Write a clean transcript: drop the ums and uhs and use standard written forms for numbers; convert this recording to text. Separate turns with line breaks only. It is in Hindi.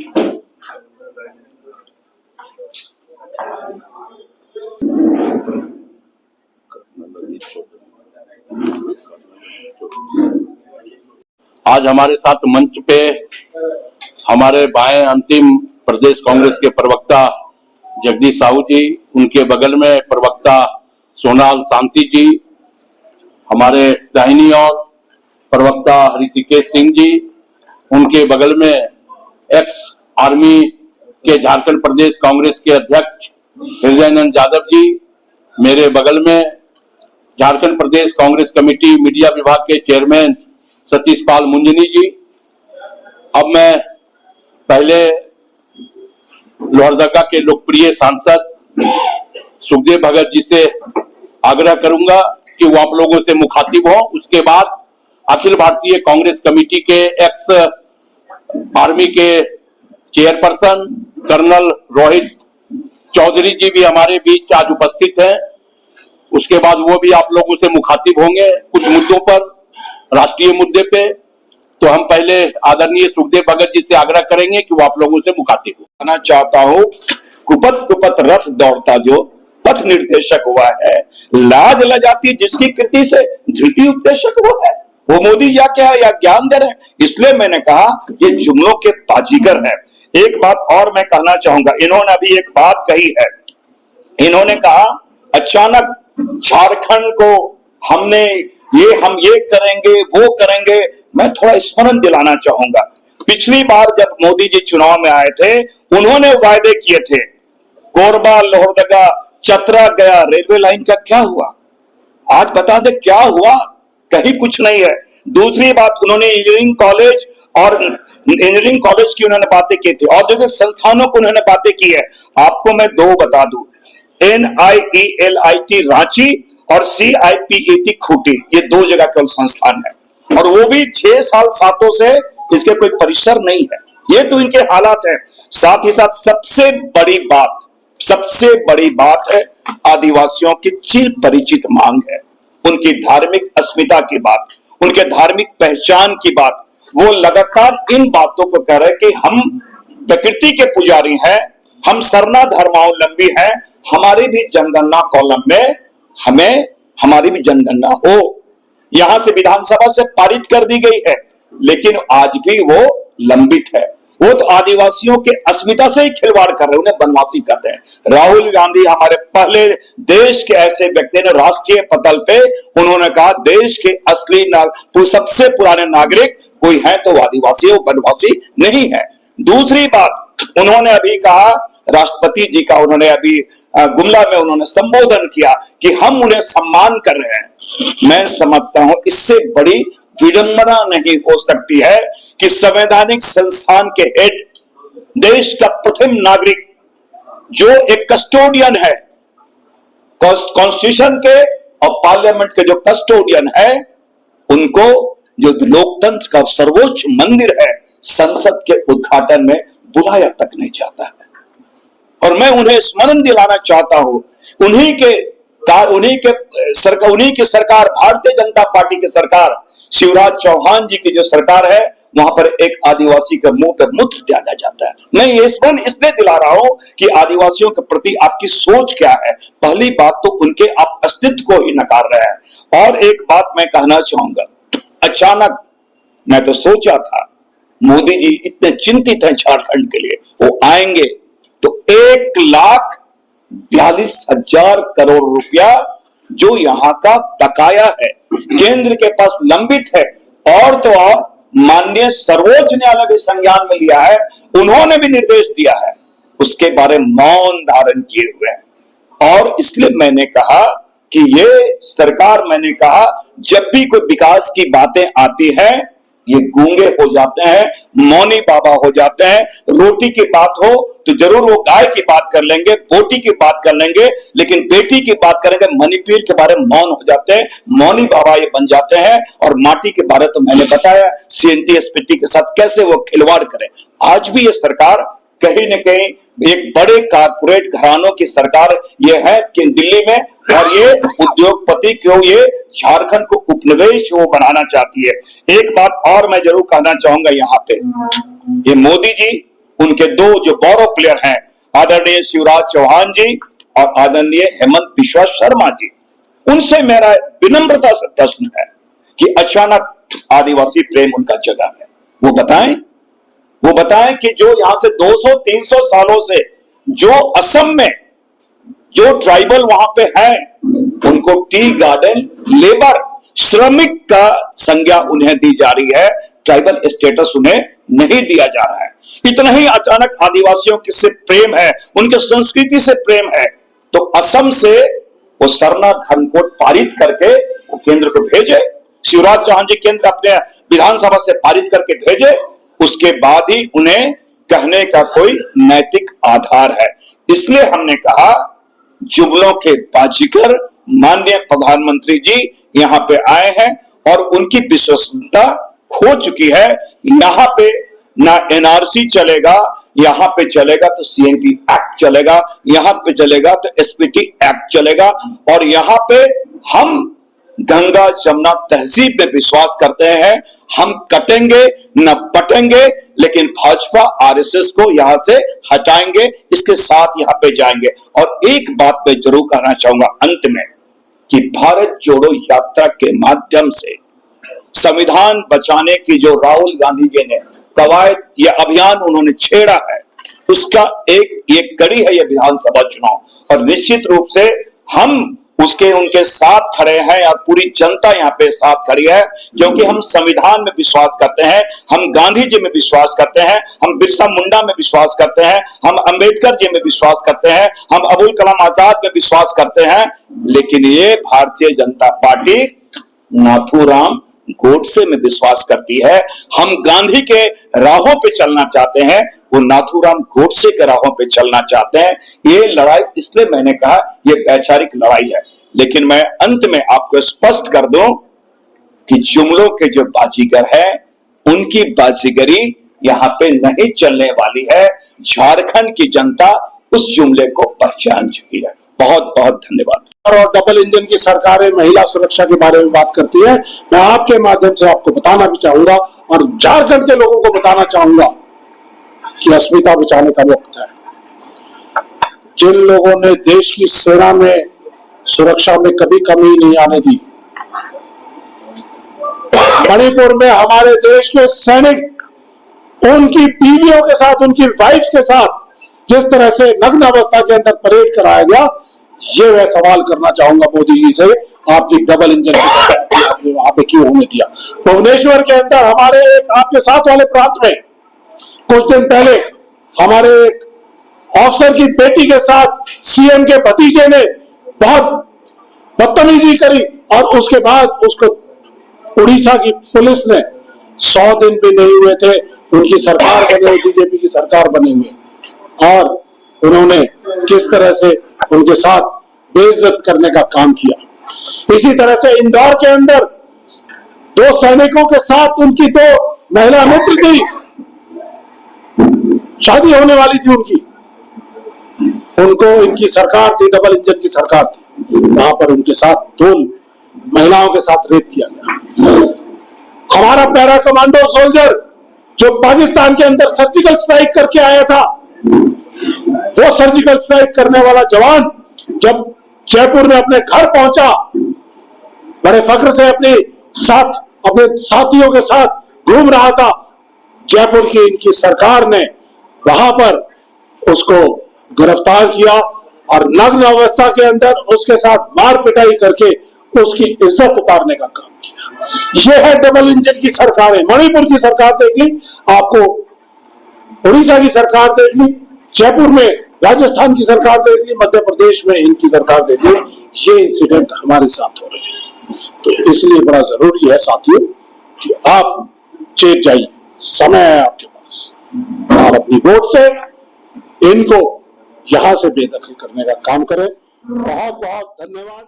आज हमारे साथ मंच पे हमारे बाएं अंतिम प्रदेश कांग्रेस के प्रवक्ता जगदीश साहू जी, उनके बगल में प्रवक्ता सोनाल शांति जी, हमारे दाहिनी ओर प्रवक्ता हरिकेश सिंह जी, उनके बगल में एक्स आर्मी के झारखंड प्रदेश कांग्रेस के अध्यक्ष हृदयानंद यादव जी, मेरे बगल में झारखंड प्रदेश कांग्रेस कमेटी मीडिया विभाग के चेयरमैन सतीश पाल मुंजनी जी। अब मैं पहले लोहरदगा के लोकप्रिय सांसद सुखदेव भगत जी से आग्रह करूंगा कि वो आप लोगों से मुखातिब हो। उसके बाद अखिल भारतीय कांग्रेस कमेटी के एक्स आर्मी के चेयरपर्सन कर्नल रोहित चौधरी जी भी हमारे बीच आज उपस्थित हैं। उसके बाद वो भी आप लोगों से मुखातिब होंगे कुछ मुद्दों पर, राष्ट्रीय मुद्दे पे। तो हम पहले आदरणीय सुखदेव भगत जी से आग्रह करेंगे कि वो आप लोगों से मुखातिब हो।
कहना चाहता हूँ, कुपथ कुपथ रथ दौड़ता जो पथ निर्देशक हुआ है, लाज लजाती जिसकी कृति से धृति उपदेशक वो है, वो मोदी या क्या या ज्ञान दे रहे। इसलिए मैंने कहा ये जुमलों के बाजीगर है। एक बात और मैं कहना चाहूंगा, इन्होंने अभी एक बात कही है, इन्होंने कहा अचानक झारखंड को हम ये करेंगे वो करेंगे। मैं थोड़ा स्मरण दिलाना चाहूंगा, पिछली बार जब मोदी जी चुनाव में आए थे, उन्होंने वायदे किए थे, कोरबा लोहरदगा चतरा गया रेलवे लाइन का क्या हुआ? आज बता दे क्या हुआ? कहीं कुछ नहीं है। दूसरी बात, उन्होंने इंजीनियरिंग कॉलेज और इंजीनियरिंग कॉलेज की उन्होंने बातें की थी, औद्योगिक संस्थानों को उन्होंने बातें की है। आपको मैं दो बता दूं, NIELIT रांची और CIPET खूंटी, ये दो जगह केवल संस्थान है, और वो भी 6 साल सातों से इसके कोई परिसर नहीं है। ये तो इनके हालात है। साथ ही साथ सबसे बड़ी बात है आदिवासियों की चिर परिचित मांग है, उनकी धार्मिक अस्मिता की बात, उनके धार्मिक पहचान की बात। वो लगातार इन बातों को कह रहे कि हम प्रकृति के पुजारी हैं, हम सरना धर्मावलंबी हैं, हमारी भी जनगणना कॉलम में हमारी भी जनगणना हो। यहां से विधानसभा से पारित कर दी गई है, लेकिन आज भी वो लंबित है। वो तो आदिवासियों के अस्मिता से ही खिलवाड़ कर रहे हैं, उन्हें बनवासी कर रहे हैं। राहुल गांधी हमारे पहले देश के ऐसे व्यक्ति ने राष्ट्रीय पटल पे उन्होंने कहा देश के असली सबसे पुराने नागरिक कोई है तो आदिवासी, वो बनवासी नहीं है। दूसरी बात, उन्होंने अभी कहा, राष्ट्रपति जी का उन्होंने अभी गुमला में उन्होंने संबोधन किया कि हम उन्हें सम्मान कर रहे हैं। मैं समझता हूं इससे बड़ी विडंबना नहीं हो सकती है कि संवैधानिक संस्थान के हेड, देश का प्रथम नागरिक, जो एक कस्टोडियन है, कॉन्स्टिट्यूशन के और पार्लियामेंट के जो कस्टोडियन है, उनको जो लोकतंत्र का सर्वोच्च मंदिर है, संसद के उद्घाटन में बुलाया तक नहीं जाता है। और मैं उन्हें स्मरण दिलाना चाहता हूं, उन्हीं की सरकार, भारतीय जनता पार्टी की सरकार, शिवराज चौहान जी की जो सरकार है, वहां पर एक आदिवासी के मुंह पे मूत्र त्यागा जाता है। मैं ये स्मरण इसलिए दिला रहा हूं कि आदिवासियों के प्रति आपकी सोच क्या है। पहली बात तो उनके आप अस्तित्व को ही नकार रहे हैं। और एक बात मैं कहना चाहूंगा, अचानक मैं तो सोचा था मोदी जी इतने चिंतित हैं झारखंड के लिए, वो आएंगे तो 1,42,000 करोड़ रुपया जो यहां का बकाया है, केंद्र के पास लंबित है, और तो और माननीय सर्वोच्च न्यायालय भी संज्ञान में लिया है, उन्होंने भी निर्देश दिया है, उसके बारे में मौन धारण किए हुए हैं। और इसलिए मैंने कहा कि ये सरकार, मैंने कहा जब भी कोई विकास की बातें आती है, ये गूंगे हो जाते हैं, मौनी बाबा हो जाते हैं। रोटी की बात हो तो जरूर वो गाय की बात कर लेंगे, बोटी की बात कर लेंगे, लेकिन बेटी की बात करेंगे, मणिपीर के बारे में मौन हो जाते हैं, मौनी बाबा ये बन जाते हैं। और माटी के बारे तो मैंने बताया CNTSPT के साथ कैसे वो खिलवाड़ करें। आज भी ये सरकार कहीं न कहीं एक बड़े कारपोरेट घरानों की सरकार ये है कि दिल्ली में, और ये उद्योगपति क्यों ये झारखंड को उपनिवेश वो बनाना चाहती है। एक बात और मैं जरूर कहना चाहूंगा यहाँ पे, ये मोदी जी उनके दो जो गौरव प्लेयर हैं, आदरणीय शिवराज चौहान जी और आदरणीय हेमंत बिश्वा शर्मा जी, उनसे मेरा विनम्रता से प्रश्न है कि अचानक आदिवासी प्रेम उनका जगा है, वो बताएं कि जो यहां से 200-300 सालों से जो असम में जो ट्राइबल वहां पे है, उनको टी गार्डन लेबर श्रमिक का संज्ञा उन्हें दी जा रही है, ट्राइबल स्टेटस उन्हें नहीं दिया जा रहा है। इतना ही अचानक आदिवासियों के से प्रेम है, उनके संस्कृति से प्रेम है, तो असम से वो सरना धर्म को पारित करके वो केंद्र को भेजे, शिवराज चौहान जी केंद्र अपने विधानसभा से पारित करके भेजे, उसके बाद ही उन्हें कहने का कोई नैतिक आधार है। इसलिए हमने कहा जुमलों के बाजीगर माननीय प्रधानमंत्री जी यहां पे आए हैं और उनकी विश्वसनीयता खो चुकी है। यहां पे ना एनआरसी चलेगा, यहां पे चलेगा तो सीएनटी एक्ट चलेगा, यहां पे चलेगा तो एसपीटी एक्ट चलेगा, और यहां पे हम गंगा जमुना तहजीब में विश्वास करते हैं। हम कटेंगे न पटेंगे, लेकिन भाजपा आरएसएस को यहां से हटाएंगे, इसके साथ यहां पे जाएंगे। और एक बात मैं जरूर कहना चाहूंगा अंत में कि भारत जोड़ो यात्रा के माध्यम से संविधान बचाने की जो राहुल गांधी जी ने कवायद या अभियान उन्होंने छेड़ा है, उसका एक कड़ी है यह विधानसभा चुनाव, और निश्चित रूप से हम उनके साथ खड़े हैं और पूरी जनता यहाँ पे साथ खड़ी है, क्योंकि हम संविधान में विश्वास करते हैं, हम गांधी जी में विश्वास करते हैं, हम बिरसा मुंडा में विश्वास करते हैं, हम अंबेडकर जी में विश्वास करते हैं, हम अबुल कलाम आजाद में विश्वास करते हैं। लेकिन ये भारतीय जनता पार्टी नाथूराम गोडसे में विश्वास करती है। हम गांधी के राहों पे चलना चाहते हैं, वो नाथूराम गोडसे के राहों पे चलना चाहते हैं। ये लड़ाई, इसलिए मैंने कहा ये वैचारिक लड़ाई है। लेकिन मैं अंत में आपको स्पष्ट कर दूं कि जुमलों के जो बाजीगर है, उनकी बाजीगरी यहां पे नहीं चलने वाली है। झारखंड की जनता उस जुमले को पहचान चुकी है। बहुत बहुत धन्यवाद।
और डबल इंजन की सरकारें महिला सुरक्षा के बारे में बात करती है। मैं आपके माध्यम से आपको बताना भी चाहूंगा और झारखंड के लोगों को बताना चाहूंगा कि अस्मिता बचाने का वक्त है। जिन लोगों ने देश की सेना में सुरक्षा में कभी कमी नहीं आने दी, मणिपुर में हमारे देश के सैनिक उनकी बीवियों के साथ, उनकी वाइफ्स के साथ जिस तरह से नग्न अवस्था के अंदर परेड कराया गया, ये मैं सवाल करना चाहूंगा मोदी जी से, आपकी डबल इंजन की वहां पे क्यों होने दिया। भुवनेश्वर के अंदर हमारे एक आपके साथ वाले प्रांत में कुछ दिन पहले हमारे एक ऑफिसर की बेटी के साथ सीएम के भतीजे ने बहुत बदतमीजी करी, और उसके बाद उसको उड़ीसा की पुलिस ने 100 दिन भी नहीं हुए थे उनकी सरकार बने हुए, बीजेपी की सरकार बने हुए, और उन्होंने किस तरह से उनके साथ बेइज्जत करने का काम किया। इसी तरह से इंदौर के अंदर 2 सैनिकों के साथ उनकी 2 महिला मित्र थी, शादी होने वाली थी उनकी, उनको इनकी सरकार थी, डबल इंजन की सरकार थी, वहां पर उनके साथ 2 महिलाओं के साथ रेप किया गया। हमारा पैरा कमांडो सोल्जर जो पाकिस्तान के अंदर सर्जिकल स्ट्राइक करके आया था, वो सर्जिकल स्ट्राइक करने वाला जवान जब जयपुर में अपने घर पहुंचा, बड़े फख्र से अपने साथियों के साथ घूम रहा था, जयपुर की इनकी सरकार ने वहां पर उसको गिरफ्तार किया और नग्न अवस्था के अंदर उसके साथ मार पिटाई करके उसकी इज्जत उतारने का काम किया। यह है डबल इंजन की सरकारें। मणिपुर की सरकार देख ली, आपको उड़ीसा की सरकार देख ली, जयपुर में राजस्थान की सरकार देख ली, मध्य प्रदेश में इनकी सरकार देख ली, ये इंसिडेंट हमारे साथ हो रहे हैं। तो इसलिए बड़ा जरूरी है साथियों कि आप चेत जाइए, समय है आपके पास, और अपनी वोट से इनको यहां से बेदखल करने का काम करें। बहुत बहुत धन्यवाद।